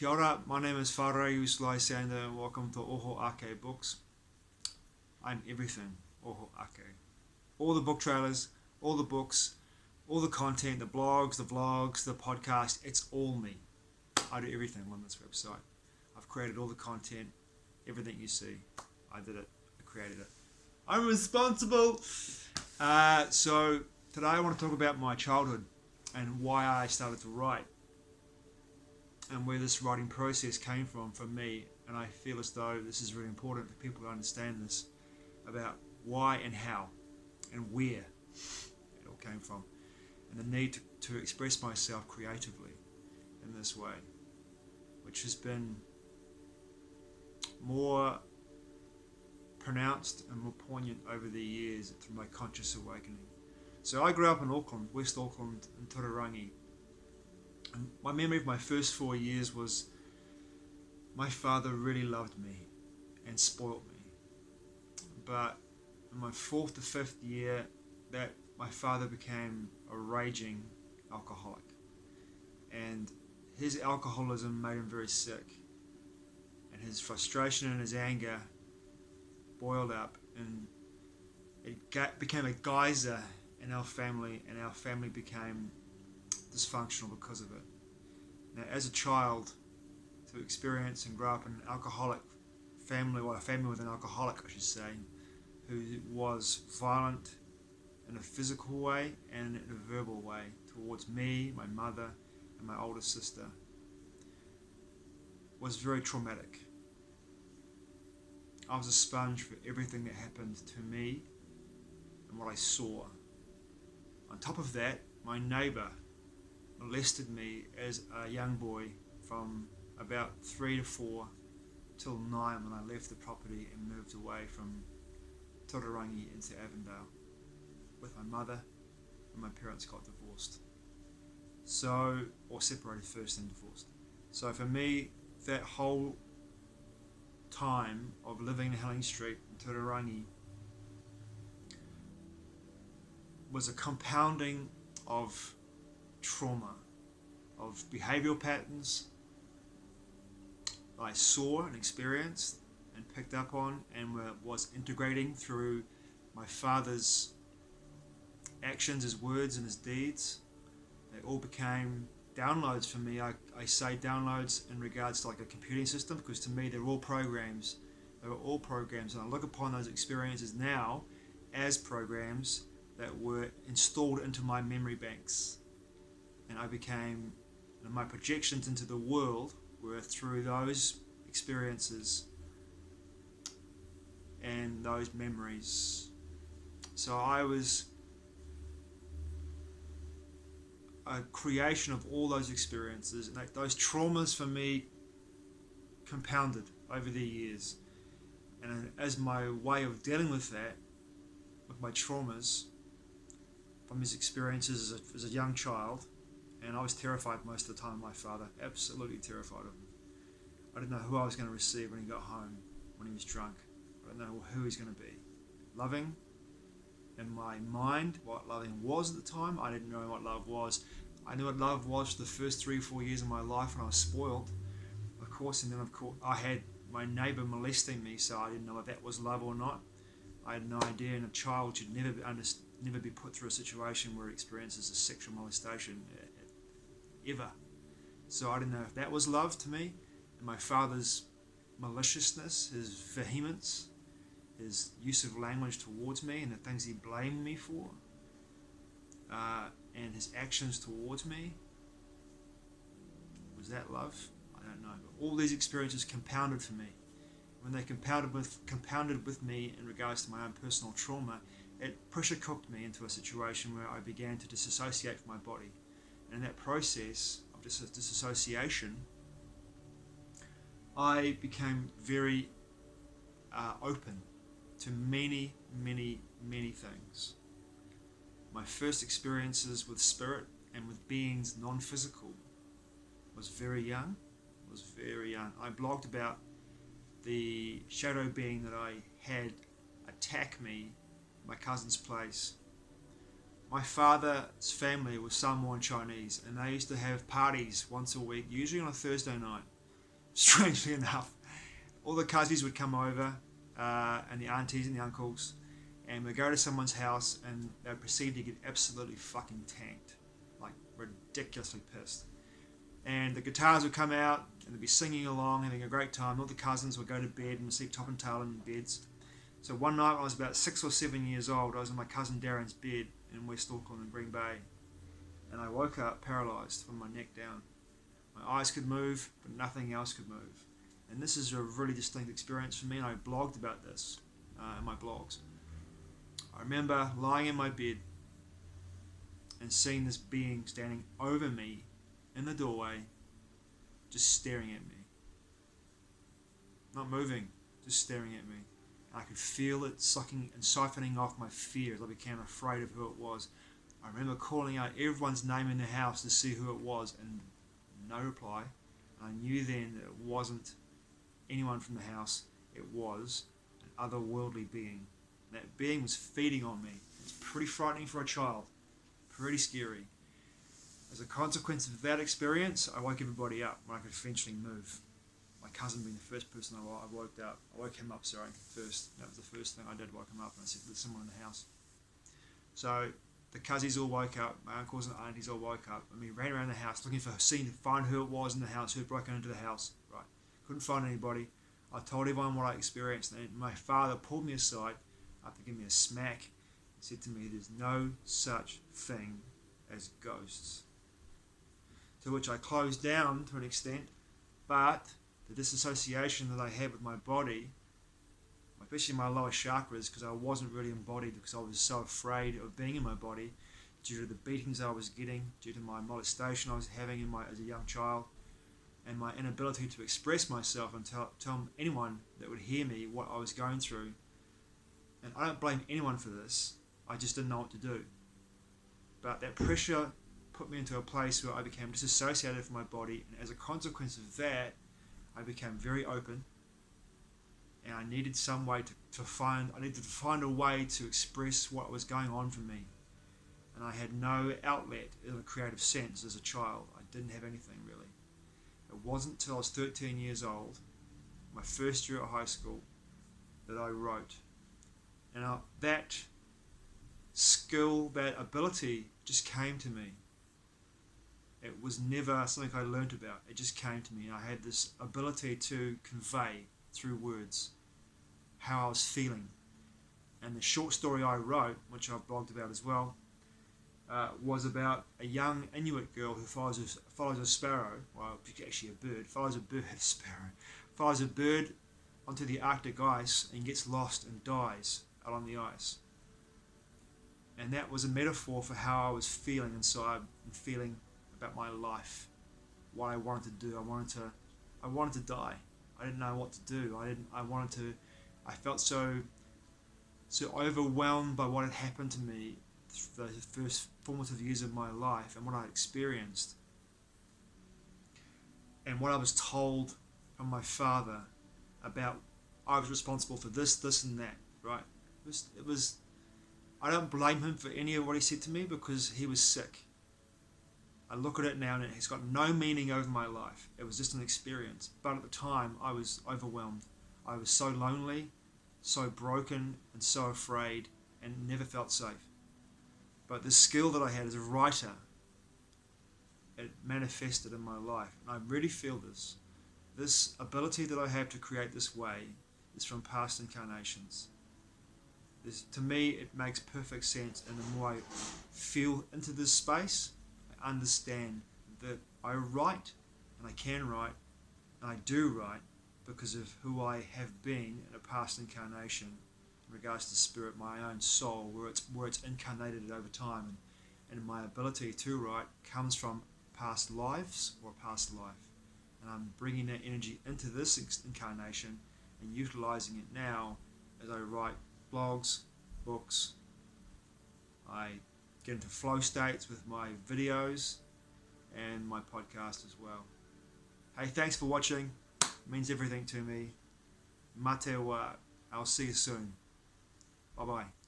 Kia ora, my name is Whārai Uslai Sander and welcome to Oho Ake Books. I'm everything Oho Ake. All the book trailers, all the books, all the content, the blogs, the vlogs, the podcast, it's all me. I do everything on this website. I've created all the content, everything you see. I did it, I created it. I'm responsible! So today I want to talk about my childhood and why I started to write. And where this writing process came from for me, and I feel as though this is really important for people to understand this, about why and how and where it all came from, and the need to express myself creatively in this way, which has been more pronounced and more poignant over the years through my conscious awakening. So I grew up in Auckland, West Auckland, in Turarangi. And my memory of my first 4 years was my father really loved me and spoilt me. But in my 4th to 5th year, that my father became a raging alcoholic. And his alcoholism made him very sick. And his frustration and his anger boiled up, and it became a geyser in our family, and our family became dysfunctional because of it. Now, as a child, to experience and grow up in an alcoholic family, or a family with an alcoholic, I should say, who was violent in a physical way and in a verbal way towards me, my mother, and my older sister, was very traumatic. I was a sponge for everything that happened to me and what I saw. On top of that, my neighbour molested me as a young boy from about 3 to 4 till 9 when I left the property and moved away from Turarangi into Avondale with my mother, and my parents got divorced. Or separated first and divorced. So for me, that whole time of living in Helling Street in Turarangi was a compounding of trauma, of behavioural patterns I saw and experienced and picked up on and was integrating through my father's actions, his words and his deeds. They all became downloads for me. I say downloads in regards to like a computing system, because to me they're all programs. They were all programs, and I look upon those experiences now as programs that were installed into my memory banks. And I became, and my projections into the world were through those experiences and those memories. So I was a creation of all those experiences, and those traumas for me compounded over the years. And as my way of dealing with that, with my traumas from his experiences as a young child, and I was terrified most of the time of my father, absolutely terrified of him. I didn't know who I was going to receive when he got home, when he was drunk. I didn't know who he's going to be. Loving, in my mind, what loving was at the time. I didn't know what love was. I knew what love was for the first 3 or 4 years of my life when I was spoiled, of course, and then of course I had my neighbour molesting me, so I didn't know if that was love or not. I had no idea, and a child should never be put through a situation where it experiences a sexual molestation, ever. So I didn't know if that was love to me. And my father's maliciousness, his vehemence, his use of language towards me and the things he blamed me for, and his actions towards me, was that love? I don't know. But all these experiences compounded for me. When they compounded with me in regards to my own personal trauma, it pressure cooked me into a situation where I began to disassociate from my body. And in that process of disassociation, I became very open to many, many, many things. My first experiences with spirit and with beings non-physical was very young. I blogged about the shadow being that I had attack me at my cousin's place. My father's family was Samoan Chinese, and they used to have parties once a week, usually on a Thursday night, strangely enough. All the cousins would come over, and the aunties and the uncles, and we'd go to someone's house and they'd proceed to get absolutely fucking tanked. Like, ridiculously pissed. And the guitars would come out and they'd be singing along, having a great time. All the cousins would go to bed and sleep top and tail in beds. So one night when I was about 6 or 7 years old, I was in my cousin Darren's bed in West Auckland in Green Bay. And I woke up paralysed from my neck down. My eyes could move, but nothing else could move. And this is a really distinct experience for me, and I blogged about this in my blogs. I remember lying in my bed and seeing this being standing over me in the doorway, just staring at me. Not moving, just staring at me. And I could feel it sucking and siphoning off my fears. I became afraid of who it was. I remember calling out everyone's name in the house to see who it was, and no reply. And I knew then that it wasn't anyone from the house. It was an otherworldly being. And that being was feeding on me. It's pretty frightening for a child. Pretty scary. As a consequence of that experience, I woke everybody up when I could eventually move. My cousin being the first person I woke up. I woke him up, first. That was the first thing I did, woke him up, and I said, there's someone in the house. So the cousins all woke up, my uncles and aunties all woke up, and we ran around the house looking to find who it was in the house, who had broken into the house. Right. Couldn't find anybody. I told everyone what I experienced, and my father pulled me aside after giving me a smack and said to me, there's no such thing as ghosts. To which I closed down to an extent, but the disassociation that I had with my body, especially my lower chakras, because I wasn't really embodied because I was so afraid of being in my body due to the beatings I was getting, due to my molestation I was having as a young child, and my inability to express myself and tell anyone that would hear me what I was going through. And I don't blame anyone for this, I just didn't know what to do. But that pressure put me into a place where I became disassociated from my body, and as a consequence of that, I became very open, and I needed some way to find a way to express what was going on for me. And I had no outlet in a creative sense as a child. I didn't have anything really. It wasn't until I was 13 years old, my first year at high school, that I wrote. And that skill, that ability just came to me. It was never something I learnt about. It just came to me. I had this ability to convey through words how I was feeling. And the short story I wrote, which I've blogged about as well, was about a young Inuit girl who follows a sparrow, well, actually a bird, follows a bird onto the Arctic ice and gets lost and dies out on the ice. And that was a metaphor for how I was feeling inside and feeling about my life, what I wanted to do. I wanted to die. I didn't know what to do. I felt so overwhelmed by what had happened to me the first formative years of my life and what I experienced and what I was told from my father about I was responsible for this and that, right? It was I don't blame him for any of what he said to me because he was sick. I look at it now and it's got no meaning over my life. It was just an experience. But at the time, I was overwhelmed. I was so lonely, so broken, and so afraid, and never felt safe. But the skill that I had as a writer, it manifested in my life. And I really feel this. This ability that I have to create this way is from past incarnations. To me, it makes perfect sense, and the more I feel into this space, I understand that I write, and I can write, and I do write because of who I have been in a past incarnation in regards to spirit, my own soul, where it's incarnated over time, and my ability to write comes from past lives or past life, and I'm bringing that energy into this incarnation and utilizing it now as I write blogs, books. I get into flow states with my videos and my podcast as well. Hey, thanks for watching. It means everything to me. Mate wa. I'll see you soon. Bye bye.